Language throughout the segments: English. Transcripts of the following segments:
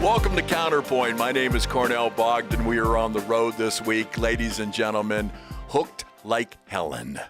Welcome to Counterpoint. My name is Cornel Bogdan. We are on the road this week. Ladies and gentlemen, Hooked Like Helen.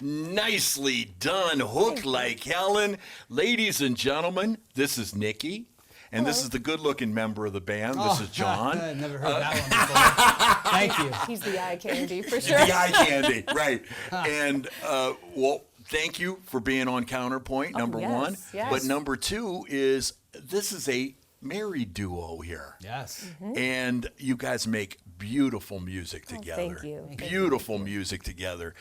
Nicely done, Hooked Like Helen. Ladies and gentlemen, this is Nikki, and this is the good-looking member of the band. This is John. I've never heard that one before. Thank you. He's the eye candy for sure. The eye candy, right. And, well, thank you for being on Counterpoint, number one. Yes. But number two is this is a married duo here. Yes. And you guys make beautiful music together. Thank you. Beautiful music together.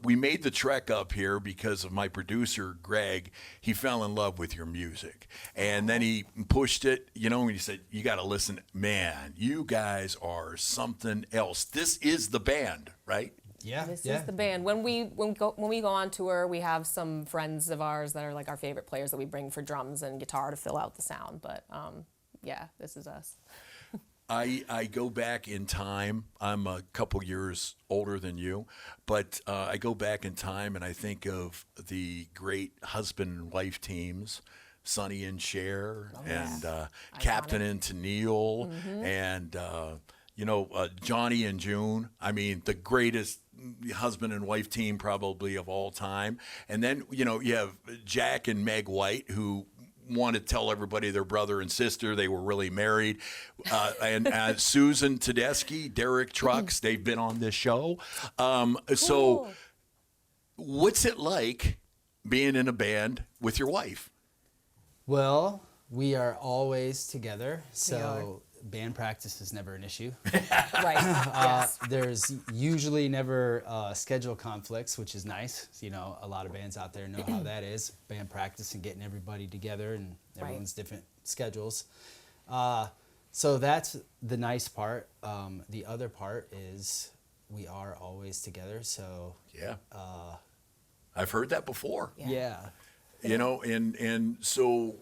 We made the trek up here because of my producer, Greg. He fell in love with your music. And then he pushed it, and he said, you got to listen. Man, you guys are something else. This is the band, right? Yeah. This is the band. When we go on tour, we have some friends of ours that are like our favorite players that we bring for drums and guitar to fill out the sound. But yeah, this is us. I go back in time. I'm a couple years older than you, but I go back in time and I think of the great husband and wife teams, Sonny and Cher, and Captain and Tennille, and Johnny and June. I mean, the greatest husband and wife team probably of all time. And then, you have Jack and Meg White, who want to tell everybody they're brother and sister. They were really married. And Susan Tedeschi, Derek Trucks, they've been on this show. So what's it like being in a band with your wife? Well, we are always together, so band practice is never an issue. Right. Yes. There's usually never schedule conflicts, which is nice. A lot of bands out there know how that is, band practice and getting everybody together, and everyone's different schedules. So that's the nice part. The other part is we are always together, so... Yeah. I've heard that before. Yeah. And so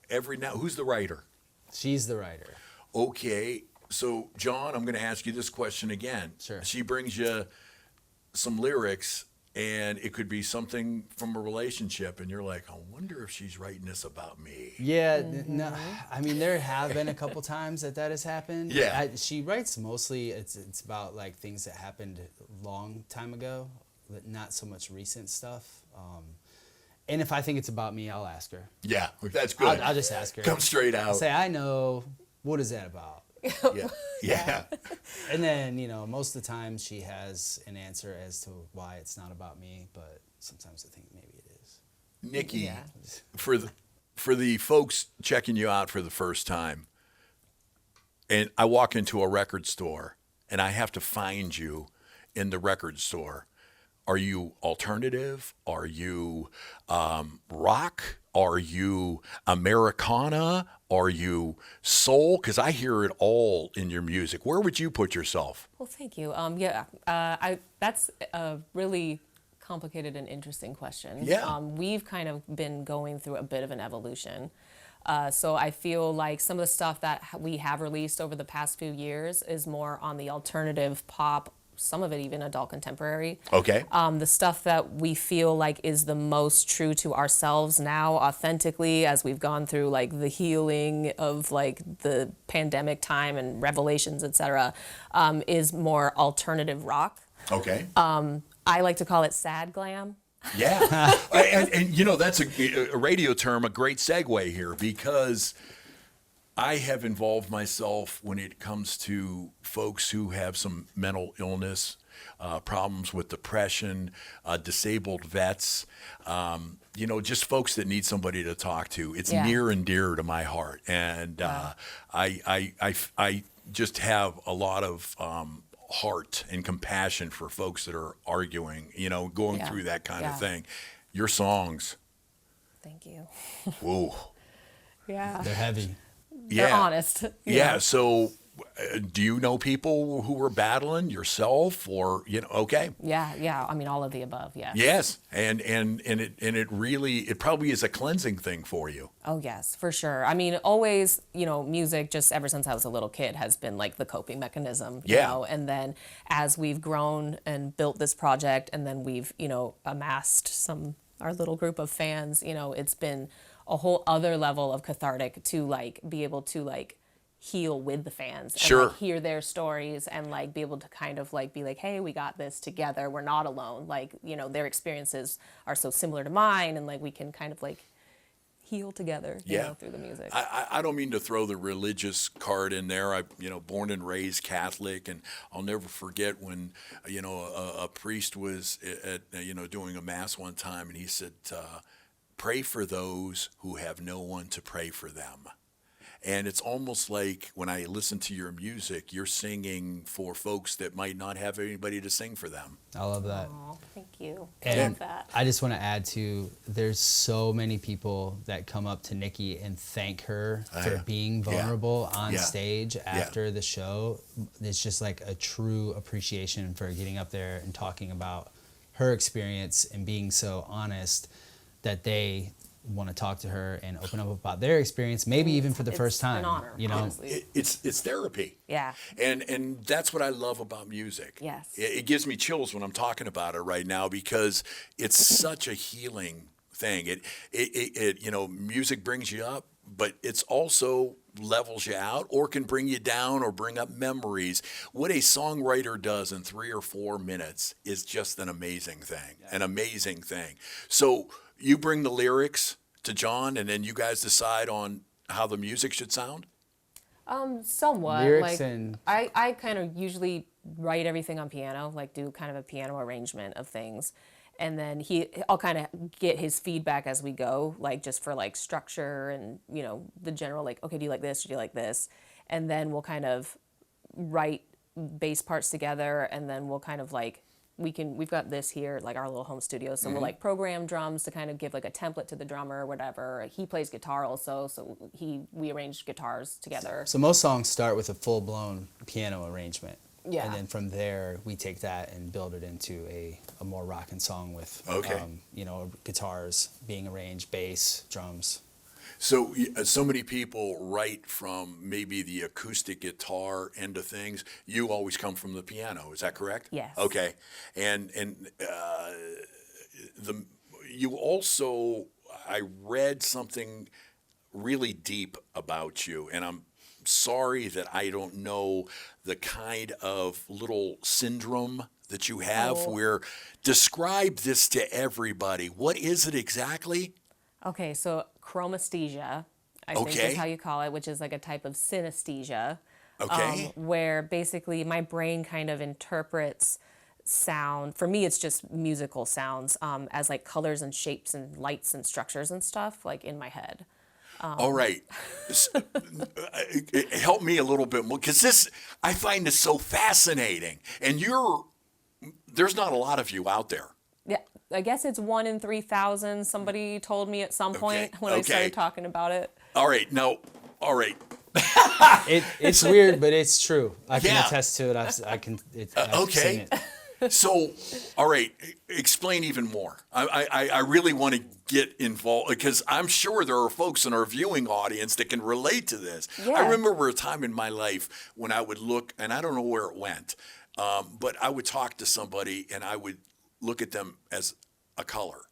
every now... Who's the writer? She's the writer. Okay, so John, I'm going to ask you this question again. Sure. She brings you some lyrics. and it could be something from a relationship, and you're like, I wonder if she's writing this about me. Yeah, no, I mean there have been a couple times that has happened. Yeah. She writes mostly it's about like things that happened a long time ago, but not so much recent stuff. And if I think it's about me, I'll ask her. Yeah, that's good. I'll just ask her. Come straight out. I'll say, I know. What is that about? Yeah. Yeah. And then, most of the time she has an answer as to why it's not about me, but sometimes I think maybe it is. Nikki, Yeah. for the folks checking you out for the first time, and I walk into a record store and I have to find you in the record store. Are you alternative? Are you rock? Are you Americana? Are you soul? Because I hear it all in your music. Where would you put yourself? Well, thank you. That's a really complicated and interesting question. Yeah. We've kind of been going through a bit of an evolution. So I feel like some of the stuff that we have released over the past few years is more on the alternative pop, some of it even adult contemporary. Okay. The stuff that we feel like is the most true to ourselves now, authentically, as we've gone through like the healing of like the pandemic time and revelations, etc., is more alternative rock. Okay. I like to call it sad glam. Yeah. and that's a radio term, a great segue here, because I have involved myself when it comes to folks who have some mental illness, problems with depression, disabled vets, just folks that need somebody to talk to. It's near and dear to my heart. And I just have a lot of heart and compassion for folks that are arguing, going through that kind of thing. Your songs. Thank you. Whoa. Yeah. They're heavy. They're honest. Yeah. So do you know people who were battling yourself or, okay. Yeah. I mean, all of the above. Yeah. Yes. And it probably is a cleansing thing for you. Oh, yes, for sure. I mean, always, music, just ever since I was a little kid, has been like the coping mechanism, you know? And then as we've grown and built this project, and then we've, amassed our little group of fans, it's been a whole other level of cathartic to like be able to like heal with the fans and Sure. like hear their stories and like be able to kind of like be like, hey, we got this together. We're not alone. Like, their experiences are so similar to mine, and like we can kind of like heal together, through the music. I don't mean to throw the religious card in there. I, born and raised Catholic, and I'll never forget when, a priest was doing a mass one time, and he said, pray for those who have no one to pray for them. And it's almost like when I listen to your music, you're singing for folks that might not have anybody to sing for them. I love that. Oh, thank you. And I love that. I just want to add to, there's so many people that come up to Nikki and thank her for being vulnerable on stage after the show. It's just like a true appreciation for getting up there and talking about her experience and being so honest that they want to talk to her and open up about their experience, maybe even for the first time. It's an honor, honestly. It's therapy. Yeah. And that's what I love about music. Yes. It gives me chills when I'm talking about it right now, because it's such a healing thing. It music brings you up, but it's also levels you out, or can bring you down, or bring up memories. What a songwriter does in 3 or 4 minutes is just an amazing thing. An amazing thing. So you bring the lyrics to John, and then you guys decide on how the music should sound? Somewhat. Lyrics like, and- I kind of usually write everything on piano, like do kind of a piano arrangement of things. And then I'll kind of get his feedback as we go, like just for like structure and, the general, like, okay, do you like this? Or do you like this? And then we'll kind of write bass parts together, and then we'll kind of like, we've got this here, like our little home studio. So we'll like program drums to kind of give like a template to the drummer or whatever. He plays guitar also, so we arrange guitars together. So most songs start with a full-blown piano arrangement. Yeah. And then from there, we take that and build it into a more rockin' song with, guitars being arranged, bass, drums. So many people write from maybe the acoustic guitar end of things. You always come from the piano. Is that correct? Yes. Okay. And you also, I read something really deep about you, and I'm sorry that I don't know the kind of little syndrome that you have. Oh. Where describe this to everybody. What is it exactly? Okay, so chromesthesia, I think Okay. is how you call it, which is like a type of synesthesia. Okay. Where basically my brain kind of interprets sound. For me, it's just musical sounds as like colors and shapes and lights and structures and stuff, like in my head. All right. Help me a little bit more, because this, I find this so fascinating. And there's not a lot of you out there. Yeah, I guess it's 1 in 3,000. Somebody told me at some point when I started talking about it. All right. Now, all right. It's weird, but it's true. I can Yeah. attest to it. I've seen Okay. it. So, all right, explain even more. I really want to get involved, because I'm sure there are folks in our viewing audience that can relate to this. Yeah. I remember a time in my life when I would look, and I don't know where it went, but I would talk to somebody and I would look at them as a color.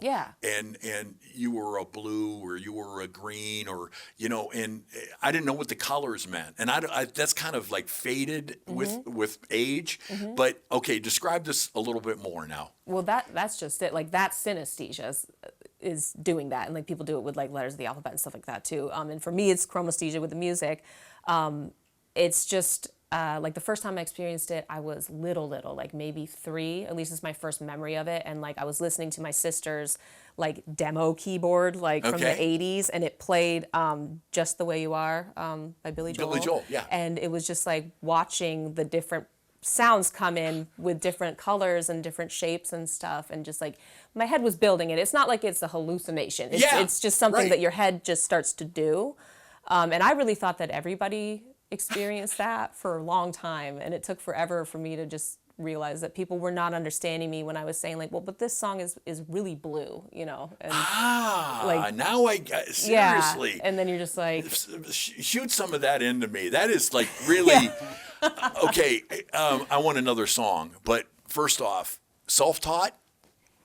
Yeah. And you were a blue, or you were a green, or, and I didn't know what the colors meant. And that's kind of like faded with age. But okay, describe this a little bit more now. Well, that's just it. Like that synesthesia is doing that, and like people do it with like letters of the alphabet and stuff like that too. And for me, it's chromesthesia with the music. It's just like the first time I experienced it, I was little, like maybe 3. At least it's my first memory of it. And like I was listening to my sister's like demo keyboard, like from the 80s, and it played "Just the Way You Are" by Billy Joel. Billy Joel, yeah. And it was just like watching the different sounds come in with different colors and different shapes and stuff, and just like my head was building it. It's not like it's a hallucination. It's just something that your head just starts to do. And I really thought that everybody experienced that for a long time, and it took forever for me to just realize that people were not understanding me when I was saying like, well, but this song is really blue, and like now seriously. Yeah. And then you're just like, shoot some of that into me. That is like really okay. I want another song, but first off, self-taught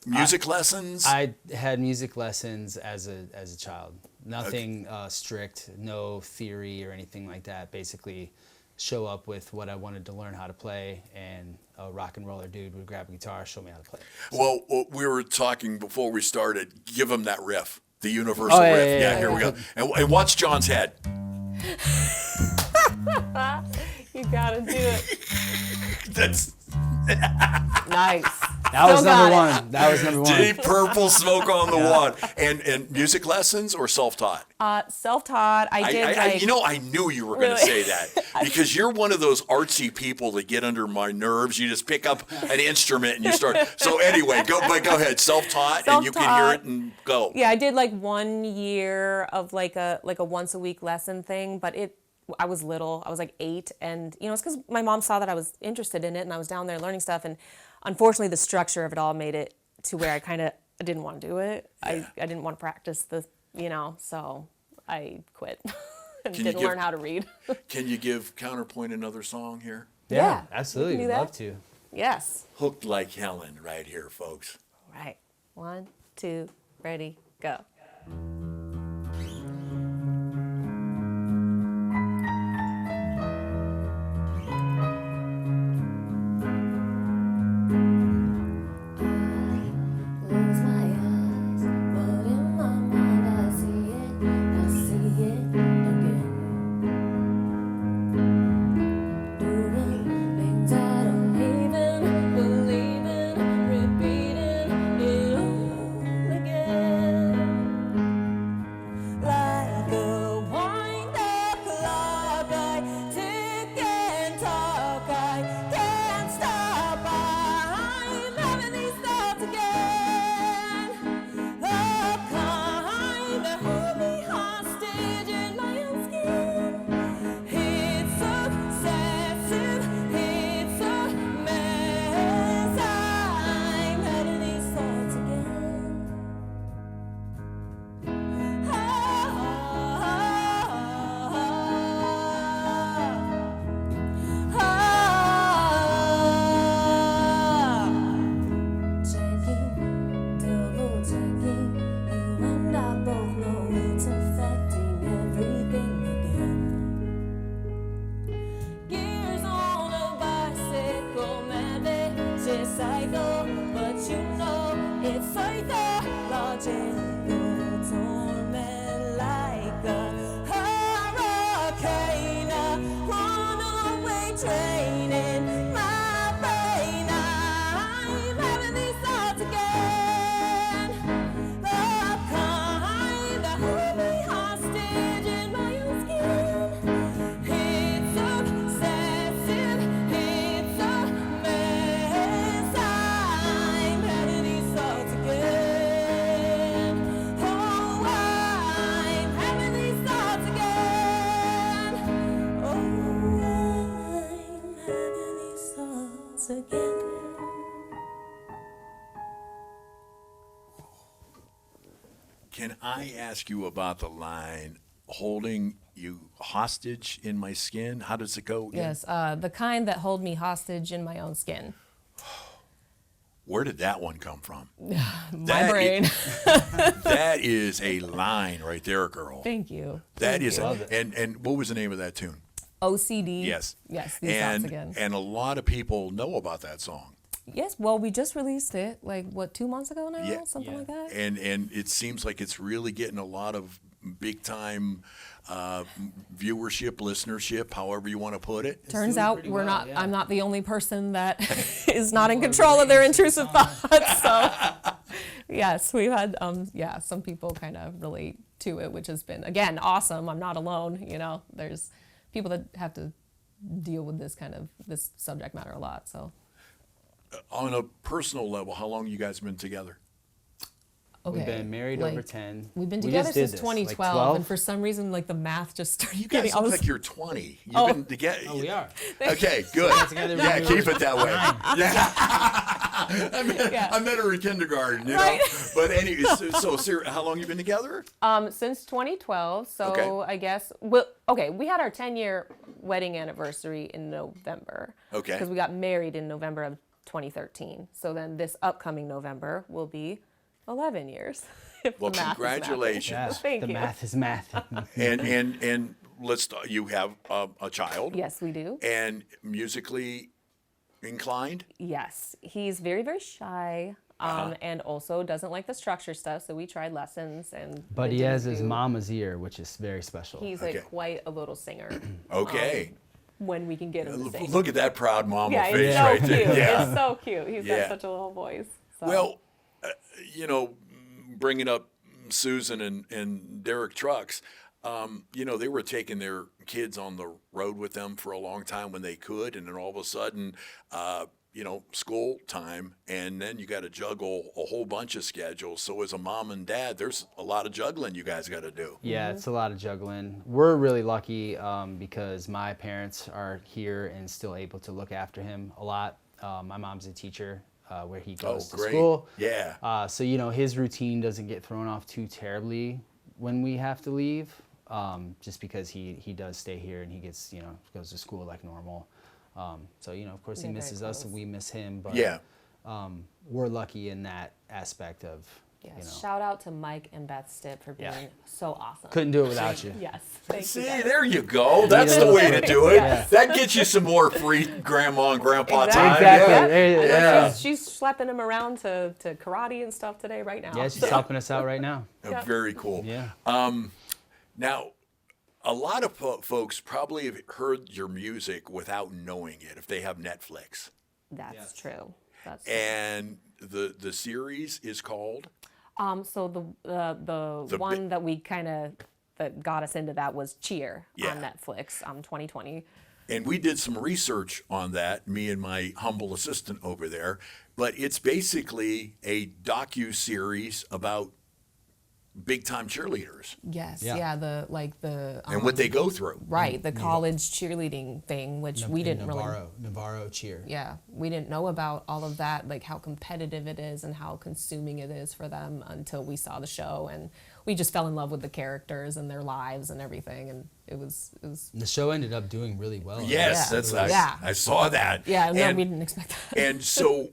music lessons. I had music lessons as a child. Nothing strict, no theory or anything like that. Basically, show up with what I wanted to learn how to play, and a rock and roller dude would grab a guitar, show me how to play. Well, we were talking before we started. Give him that riff, the universal riff. Yeah, here we go. And watch John's head. you gotta do it. That's Nice. That was Still number got one. That was number one. deep purple smoke on the wand. And music lessons or self-taught? Self-taught. I did I knew you were going to Really? say that, because you're one of those artsy people that get under my nerves. You just pick up an instrument and you start. So anyway, go ahead. Self-taught, and you can hear it and go. Yeah, I did like 1 year of like a once a week lesson thing, but I was little. I was like 8, and it's because my mom saw that I was interested in it, and I was down there learning stuff. And unfortunately, the structure of it all made it to where I didn't want to do it. Yeah. I didn't want to practice so I quit and Can you didn't learn how to read. Can you give Counterpoint another song here? Yeah, Yeah, absolutely. we can Would do love that. to. Yes. Hooked Like Helen, right here, folks. Right. 1, 2, ready, go. Close my eyes, but in my mind I see it again. Doing things I don't even believe in, repeating it all again. training my brain. I'm having these thoughts again. The kind that hold me hostage in my own skin. It's obsessive, it's a mess. I'm having these thoughts again. Oh, I'm having these thoughts again. Oh, I'm having these thoughts again. Can I ask you about the line, holding you hostage in my skin? How does it go again? Yes, the kind that hold me hostage in my own skin. Where did that one come from? My brain. That is a line right there, girl. Thank you. That Thank is, you. and what was the name of that tune? OCD. Yes. Yes, these thoughts again. And a lot of people know about that song. Yes, well, we just released it, like, what, 2 months ago now? Yeah. Something Yeah. like that? And it seems like it's really getting a lot of big time viewership, listenership, however you want to put it. Turns doing out pretty we're well, not, yeah. I'm not the only person that is not in control of their intrusive thoughts. So, yes, we've had, some people kind of relate to it, which has been, again, awesome. I'm not alone. You know, there's people that have to deal with this subject matter a lot. So, On a personal level, how long you guys been together? okay. We've been married like, over 10. We've been We together just did since this, 2012, 12? and for some reason, like, the math just started You guys getting. I look was- like you're 20. You've Oh. been together. Oh, we are. Okay, good. together Yeah, when we keep were it that way. Yeah. Yeah. I met her in kindergarten, you Right. know. But anyway, so how long you been together? Since 2012, so Okay. I guess, we had our 10-year wedding anniversary in November. Okay. Because we got married in November of 2013. So then this upcoming November will be 11 years. If Well, the math is mathing. congratulations. Yeah, Thank the you. math is math. And you have a child. Yes, we do. And musically inclined. Yes, he's very, very shy. And also doesn't like the structure stuff. So we tried lessons and. But it he didn't has his do- mama's ear, which is very special. He's Okay. like quite a little singer. Okay. When we can get him to sing. Look at that proud mama Yeah, face it's so right cute. there. Yeah. It's so cute. He's Yeah. got such a little voice. So. Well, bringing up Susan and Derek Trucks, they were taking their kids on the road with them for a long time when they could, and then all of a sudden, school time, and then you got to juggle a whole bunch of schedules. So as a mom and dad, there's a lot of juggling you guys got to do. Yeah, it's a lot of juggling. We're really lucky because my parents are here and still able to look after him a lot. My mom's a teacher where he goes to great. school. Yeah. So, his routine doesn't get thrown off too terribly when we have to leave, just because he does stay here and he gets, goes to school like normal. So, of course he They're very misses us and close. we miss him, but Yeah. we're lucky in that aspect of, Yes. Shout out to Mike and Beth Stipp for being Yeah. so awesome. couldn't do it without you. Yes. Thank See, you. guys. there you go. That's the way to do it. Yes. That gets you some more free grandma and grandpa Exactly. time. Exactly. Yeah. There- I know Yeah. She's schlepping him around to karate and stuff today, right now. Yeah, she's helping us out right now. Yeah. Very cool. Yeah. Now, a lot of folks probably have heard your music without knowing it if they have Netflix. That's true. That's true. And the series is called? So the one that we that got us into that was Cheer Yeah. on Netflix, 2020. And we did some research on that, me and my humble assistant over there. But it's basically a docu-series about big-time cheerleaders Yes. Yeah. Yeah. The and what they go through. right, the college cheerleading thing, which we didn't really. Navarro cheer. Yeah, we didn't know about all of that, like how competitive it is and how consuming it is for them until we saw the show, and we just fell in love with the characters and their lives and everything, and it was The show ended up doing really well. Yes, Yeah. I saw that. yeah. No, And- we didn't expect that. And so,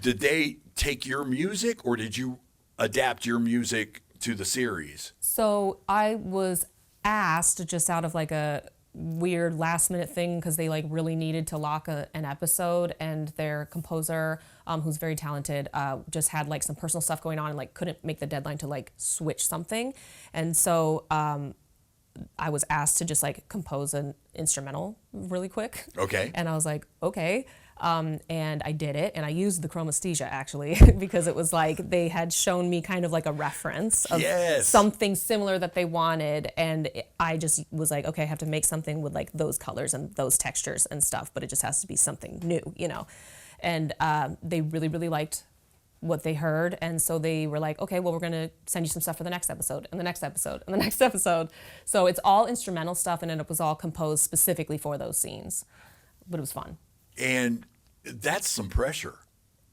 did they take your music, or did you adapt your music to the series? So I was asked just out of like a weird last minute thing because they like really needed to lock an episode, and their composer, who's very talented, just had like some personal stuff going on and like couldn't make the deadline to like switch something, and so I was asked to just like compose an instrumental really quick. Okay. And I was like, okay. And I did it, and I used the chromesthesia actually because it was like they had shown me kind of like a reference of Yes. something similar that they wanted, and I just was like, okay, I have to make something with like those colors and those textures and stuff, but it just has to be something new, you know. And they really, really liked what they heard, and so they were like, okay, well, we're gonna send you some stuff for the next episode and the next episode and the next episode. So it's all instrumental stuff, and it was all composed specifically for those scenes, but it was fun. And that's some pressure.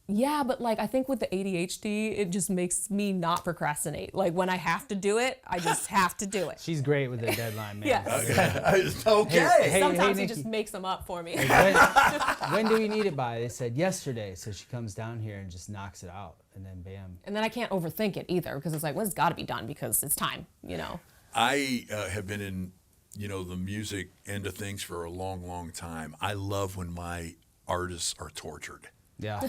Yeah, but like I think with the ADHD, it just makes me not procrastinate. Like when I have to do it, I just have to do it. She's great with the deadline, man. Yes. Okay. Hey, Sometimes he Nikki. just makes them up for me. When do we need it by? They said yesterday. So she comes down here and just knocks it out, and then bam. And then I can't overthink it either because it's like, well, it's got to be done because it's time, you know. I have been in, the music end of things for a long, long time. I love when my artists are tortured. Yeah.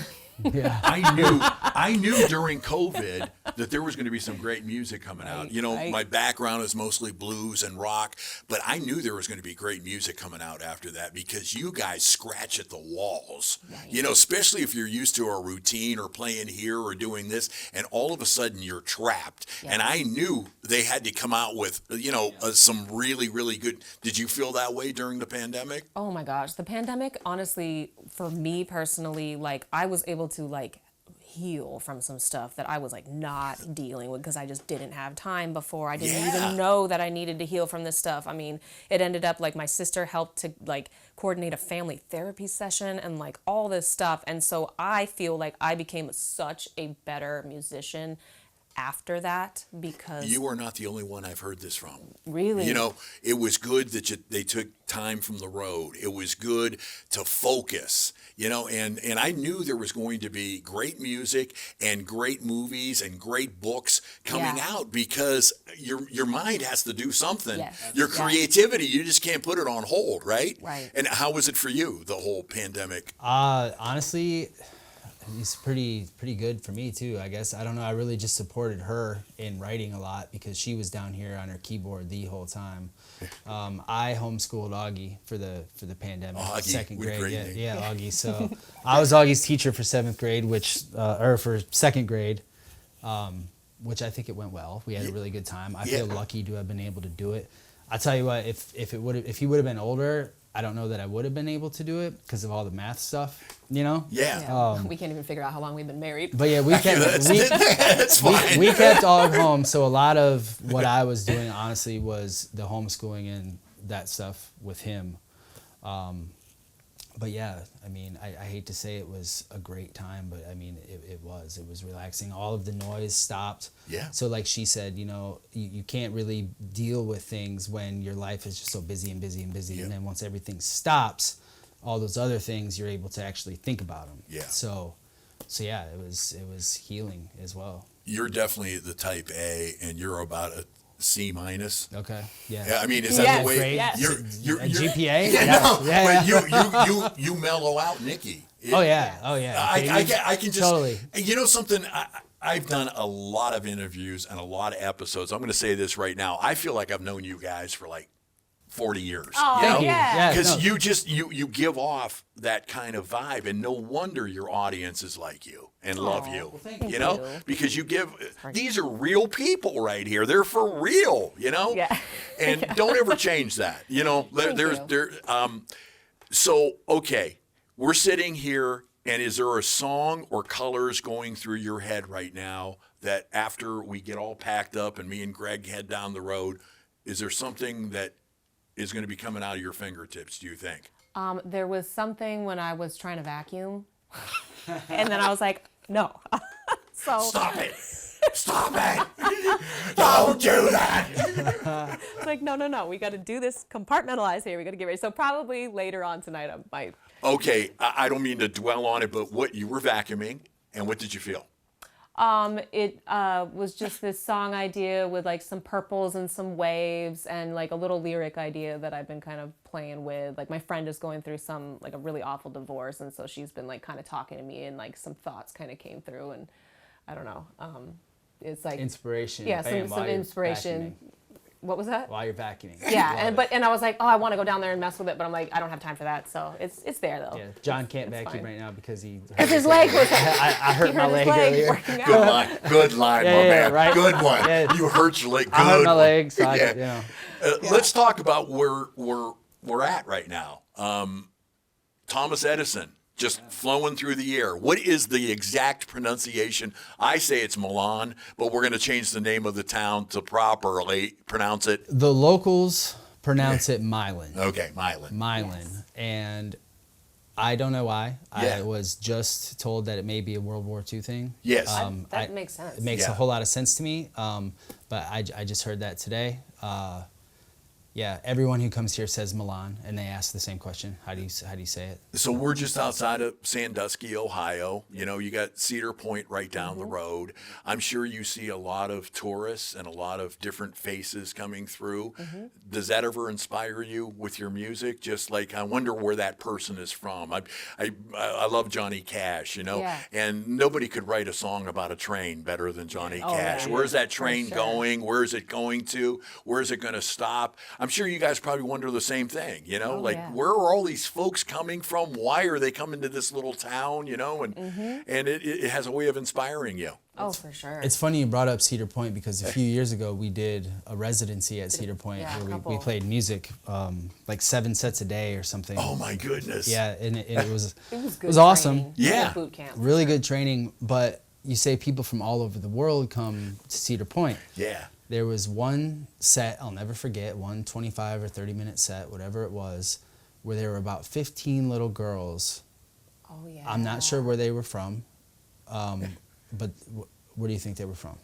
Yeah. I knew during COVID that there was going to be some great music coming out. Right. My background is mostly blues and rock, but I knew there was going to be great music coming out after that because you guys scratch at the walls. Right. Especially if you're used to a routine or playing here or doing this, and all of a sudden you're trapped. Yeah. And I knew they had to come out with, some really, really good. Did you feel that way during the pandemic? Oh my gosh, the pandemic, honestly, for me personally, like I was able to like heal from some stuff that I was like not dealing with because I just didn't have time before. I didn't even know that I needed to heal from this stuff. I mean, it ended up like my sister helped to like coordinate a family therapy session and like all this stuff. And so I feel like I became such a better musician after that because You are not the only one I've heard this from. really, It was good that they took time from the road. It was good to focus, and I knew there was going to be great music and great movies and great books coming Yeah. out because your mind has to do something. Yes. Your Yeah. creativity, you just can't put it on hold, right? Right. And how was it for you, the whole pandemic? Honestly, it's pretty good for me too, I guess. I don't know. I really just supported her in writing a lot because she was down here on her keyboard the whole time. I homeschooled Augie for the pandemic, Augie, second what a grade. great Yeah, name. yeah, Augie. So I was Augie's teacher for seventh grade, or for second grade, which I think it went well. We had a really good time. I feel Yeah. lucky to have been able to do it. I tell you what, if he would have been older, I don't know that I would have been able to do it because of all the math stuff, Yeah. yeah, we can't even figure out how long we've been married. But yeah, we kept That's fine. we kept Aug home, so a lot of what I was doing honestly was the homeschooling and that stuff with him. But yeah, I mean, I hate to say it was a great time, but I mean, it was relaxing. All of the noise stopped. Yeah. So like she said, you can't really deal with things when your life is just so busy and busy and busy. Yeah. And then once everything stops, all those other things, you're able to actually think about them. Yeah. So yeah, it was healing as well. You're definitely the type A, and you're about a C minus. Okay. Yeah. Yeah, I mean, is that Yes, the way great. yes. you're A GPA? Yeah, Yeah, no, yeah, but you mellow out Nikki. Oh yeah. Oh yeah. I can just totally. Something. I've done a lot of interviews and a lot of episodes. I'm going to say this right now. I feel like I've known you guys for like 40 years. Oh, you know? Thank you. Yeah, Because no. you just you give off that kind of vibe, and no wonder your audience is like you and love Aw, you. well, thank you know, you. because you give. These are real people right here. They're for real. Yeah. And don't ever change that. Thank There's you. there. So okay, we're sitting here, and is there a song or colors going through your head right now that after we get all packed up and me and Greg head down the road, is there something that is going to be coming out of your fingertips, do you think? There was something when I was trying to vacuum, and then I was like, no. So Stop it! Stop it! Don't do that! it's like, no. We got to do this compartmentalize here. We got to get ready. So probably later on tonight, I might. Okay, I don't mean to dwell on it, but what you were vacuuming, and what did you feel? It was just this song idea with like some purples and some waves and like a little lyric idea that I've been kind of playing with. Like my friend is going through some like a really awful divorce, and so she's been like kind of talking to me, and like some thoughts kind of came through, and I don't know. It's like Inspiration. yeah, bam, some while you're inspiration. What was that? While you're vacuuming. Yeah, Love it. and I was like, oh, I want to go down there and mess with it, but I'm like, I don't have time for that. So it's there though. Yeah, John can't it's vacuum fine. right now because he. Because his leg was. I hurt he my hurt his leg leg earlier. working out. Good line, my man. right? Good one. Yeah. You hurt your leg. Good I hurt my one. leg, so Yeah. Let's talk about where we're at right now. Thomas Edison just flowing through the air. What is the exact pronunciation? I say it's Milan, but we're going to change the name of the town to properly pronounce it. The locals pronounce it Milan. Okay, Milan. Milan. Yes. And I don't know why. Yeah. I was just told that it may be a World War II thing. Yes. That makes sense. It makes Yeah. a whole lot of sense to me. But I just heard that today. Yeah, everyone who comes here says Milan, and they ask the same question. How do you say it? So we're just outside of Sandusky, Ohio. You know, you got Cedar Point right down the road. I'm sure you see a lot of tourists and a lot of different faces coming through. Does that ever inspire you with your music? Just like, I wonder where that person is from. I love Johnny Cash, you know, Yeah. and nobody could write a song about a train better than Johnny Cash. yeah. Where's that train sure. going? Where is it going to? Where is it going to stop? I'm sure you guys probably wonder the same thing, you know, like yeah. where are all these folks coming from? Why are they coming to this little town, you know? And and it has a way of inspiring you. Oh, for sure. It's funny you brought up Cedar Point because a few years ago we did a residency at Cedar Point Yeah, a where we couple. played music like 7 sets a day or something. Oh my goodness. Yeah, and it was it was good. it was awesome. training. Yeah. Good boot camp. really good training. But you say people from all over the world come to Cedar Point. Yeah. There was one set, I'll never forget, one 25 or 30-minute set, whatever it was, where there were about 15 little girls. Oh yeah. I'm not sure where they were from, but where do you think they were from?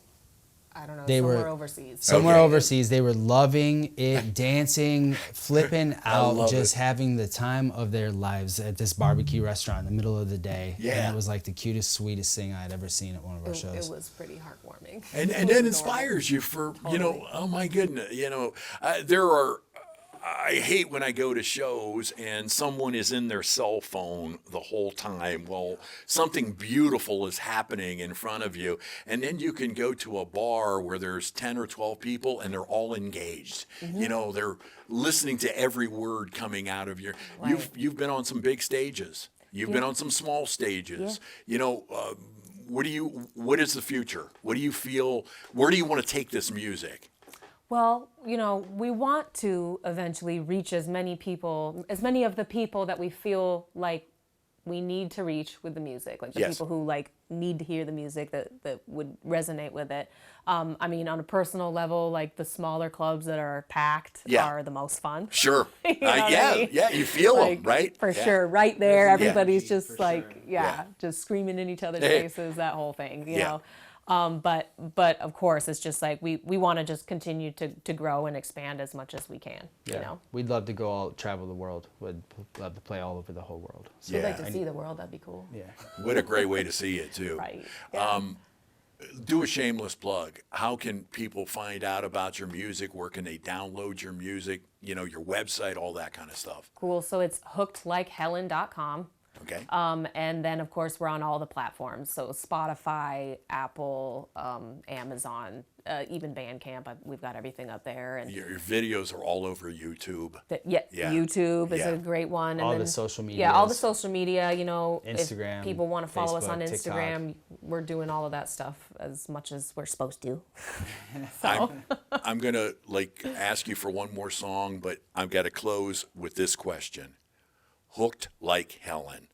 I don't know. They were- Somewhere overseas. Somewhere Okay. overseas. They were loving it, dancing, flipping out, love just it. having the time of their lives at this barbecue restaurant in the middle of the day. Yeah. And it was like the cutest, sweetest thing I'd ever seen at one of our It shows. was pretty heartwarming. And It that was inspires you for, you know, Totally. oh my goodness, you know, there are, I hate when I go to shows and someone is in their cell phone the whole time. Well, something beautiful is happening in front of you. And then you can go to a bar where there's 10 or 12 people and they're all engaged. You know, they're listening to every word coming out of your, you've been on some big stages. You've been on some small stages. You know, what is the future? What do you feel, where do you want to take this music? Well, you know, we want to eventually reach as many of the people that we feel like we need to reach with the music, like the Yes. people who like need to hear the music that would resonate with it. I mean, on a personal level, like the smaller clubs that are packed Yeah. are the most fun. Sure. You know what I mean? Yeah, you feel Like, them, right? For Yeah. sure, right there, everybody's energy, just for like, sure. Yeah. just screaming in each other's Hey. faces, that whole thing, you Yeah. know. But of course, it's just like we want to just continue to grow and expand as much as we can. You know, We'd love to go all travel the world. Would love to play all over the whole world. So, we'd Yeah. like to see the world. That'd be cool. yeah. What a great way to see it, too. Right. Yeah. Do a shameless plug. How can people find out about your music? Where can they download your music? You know, your website, all that kind of stuff. Cool. So it's hookedlikehelen.com. Okay. And then, of course, we're on all the platforms. So Spotify, Apple, Amazon, even Bandcamp. We've got everything up there. And Your videos are all over YouTube. yeah, Yeah. YouTube is Yeah. a great one. And All the then, social Yeah, all the medias. social media. You know, Instagram, if people want to follow us on Facebook, Instagram, we're doing all of that stuff as much as we're supposed to. I'm gonna ask you for one more song, but I've got to close with this question. Hooked Like Helen.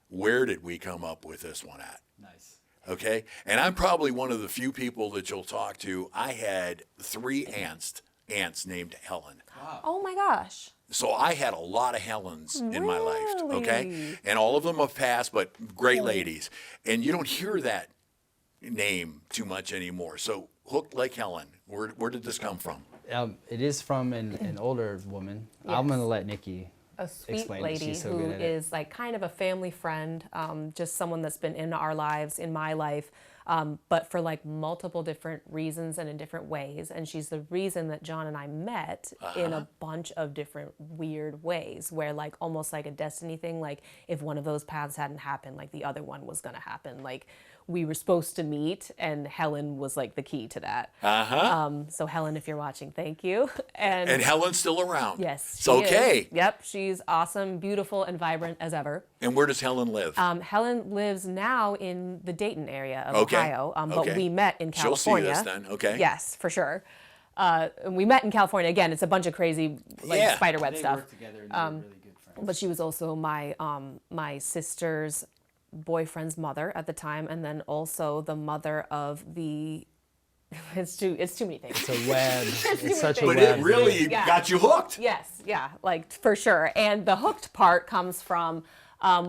Where did we come up with this one at? Nice. Okay? And I'm probably one of the few people that you'll talk to. I had 3 aunts named Helen. Oh my gosh. So I had a lot of Helens in my life, okay? Really? And all of them have passed, but great ladies. And you don't hear that name too much anymore. So Hooked Like Helen, where did this come from? It is from an older woman. I'm Yes. gonna let Nikki A sweet explain it. lady She's so who good at it. is like kind of a family friend, just someone that's been in our lives, in my life, but for like multiple different reasons and in different ways. And she's the reason that John and I met in a bunch of different weird ways, where like almost like a destiny thing. Like if one of those paths hadn't happened, like the other one was gonna happen. Like we were supposed to meet, and Helen was like the key to that. So Helen, if you're watching, thank you. And Helen's still around. Yes, It's she okay. is. Yep, she's awesome, beautiful, and vibrant as ever. And where does Helen live? Helen lives now in the Dayton area of Okay. Ohio, but Okay. we met in She'll California. see this then, okay. Yes, for sure. And we met in California. Again, it's a bunch of crazy Yeah. spiderweb They stuff. work together and they're really good friends. But she was also my sister's boyfriend's mother at the time, and then also the mother of the. It's too many things. It's a web. It's such a But web. it really Yeah. got you hooked. Yes, yeah, like for sure. And the hooked part comes from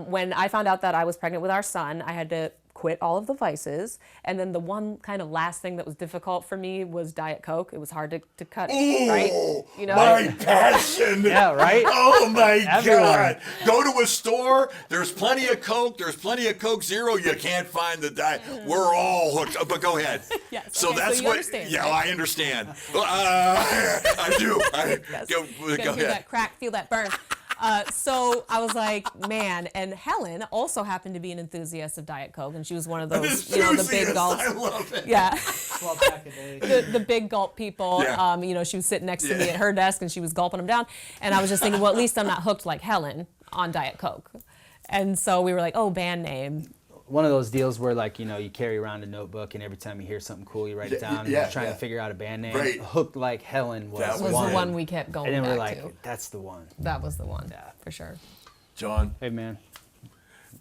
when I found out that I was pregnant with our son. I had to quit all of the vices, and then the one kind of last thing that was difficult for me was Diet Coke. It was hard to cut it, right? You know, My passion. Yeah, right? Oh my Everyone. God. Go to a store, there's plenty of Coke, there's plenty of Coke Zero, you can't find the diet. We're all hooked. But go ahead. Yes, So okay, that's so you what, understand, yeah, right? I understand. I do. Yes. Go You gotta feel ahead. that crack, feel that burn. So I was like, man, and Helen also happened to be an enthusiast of Diet Coke, and she was one of those, the big Enthusiast, gulps. I love it. Yeah. 12 pack a day. the big gulp people. Yeah. She was sitting next to me Yeah. at her desk and she was gulping them down. And I was just thinking, well, at least I'm not hooked like Helen on Diet Coke. And so we were like, oh, band name. One of those deals where, like, you carry around a notebook and every time you hear something cool, you write it down. And yeah, you're trying yeah. to figure out a band name. Right. Hooked Like Helen was, That Was One. the one we kept going And then we're back like, to. that's the one. That was the one, for sure. John, Hey, man.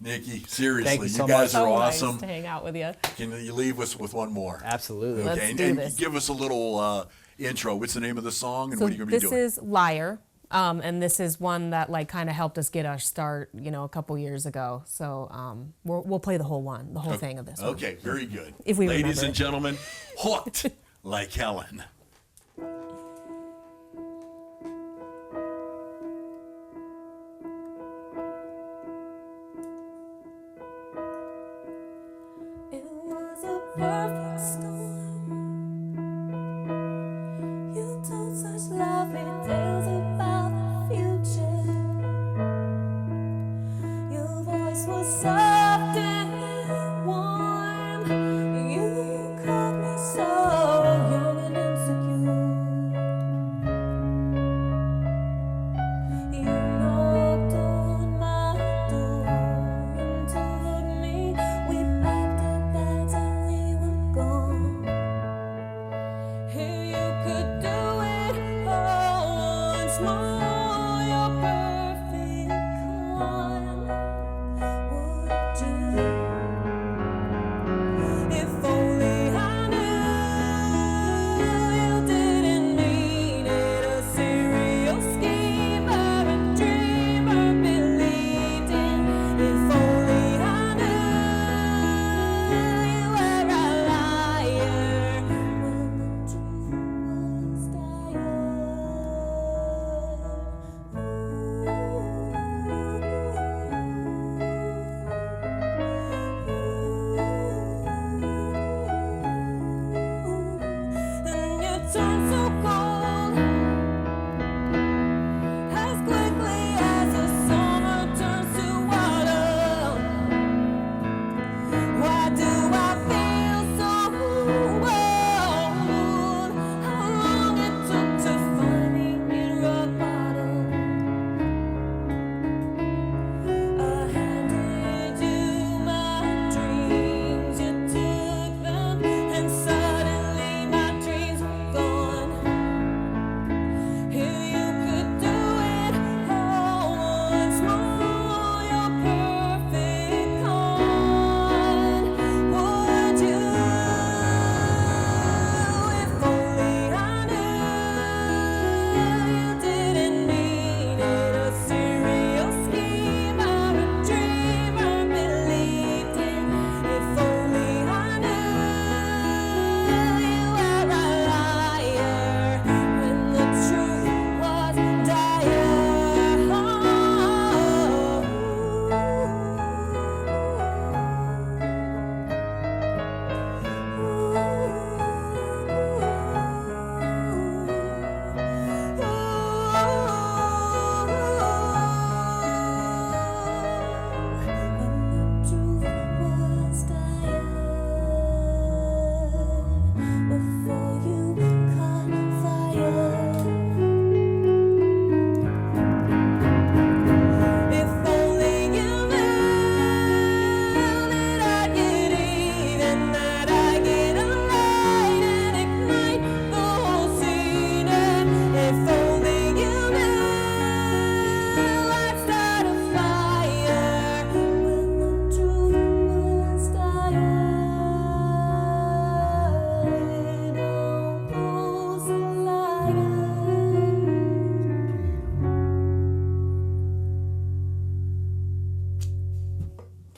Nikki, seriously, Thank you so guys much. are So awesome. nice to hang out with you. Can you leave us with one more? Absolutely. Let's Okay, do and this. give us a little intro. What's the name of the song and So what are you going to be this doing? is Liar. And this is one that like kind of helped us get our start, a couple years ago. So we'll play the whole thing of this one. Okay, very good. If we Ladies remember and it. gentlemen, Hooked Like Helen. It was a perfect storm. You told such lovely tales about the future. Your voice was soft and warm. You caught me so young and insecure. You knocked on my door and told me we packed our bags and we were gone. Hey, you could do it all once more. You're perfect, come on. Would you?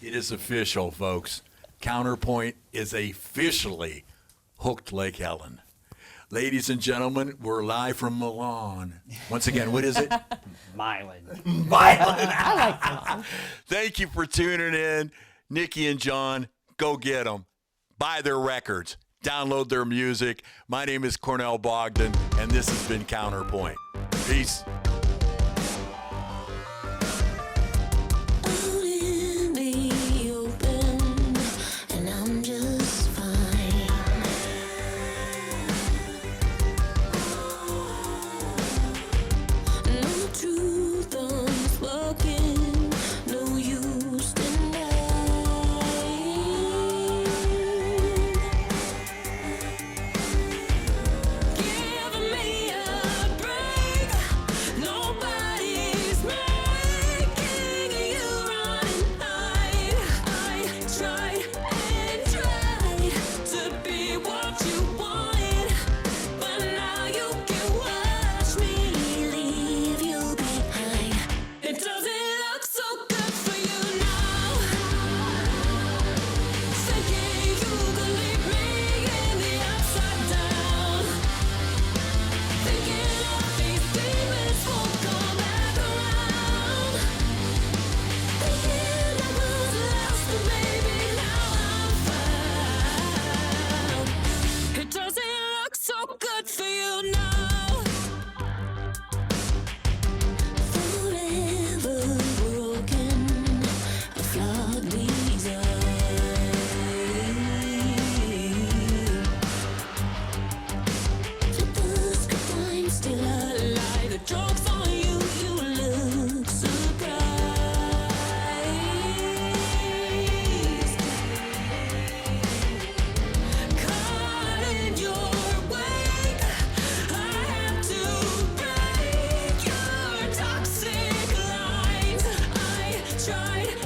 It is official, folks. Counterpoint is officially hooked like Helen. Ladies and gentlemen, we're live from Milan. Once again, what is it? Milan. Milan. Thank you for tuning in. Nikki and John, go get them. Buy their records. Download their music. My name is Cornel Bogdan, and this has been Counterpoint. Peace. Out in the open, and I'm just fine. No truth unspoken, no use denying. Give me a break. Nobody's making you run and hide. I tried and tried to be what you wanted, but now you can watch me leave you behind. It doesn't look so good for you now. Thinking you could leave me in the upside down. Thinking all these demons won't come back around. Thinking I was lost, but maybe now I'm found. It doesn't look so good for you now. Forever broken, a flawed design. Flip the script, I'm still alive. The joke's on you, you look surprised. Caught in your wake, I have to break your toxic lines. I tried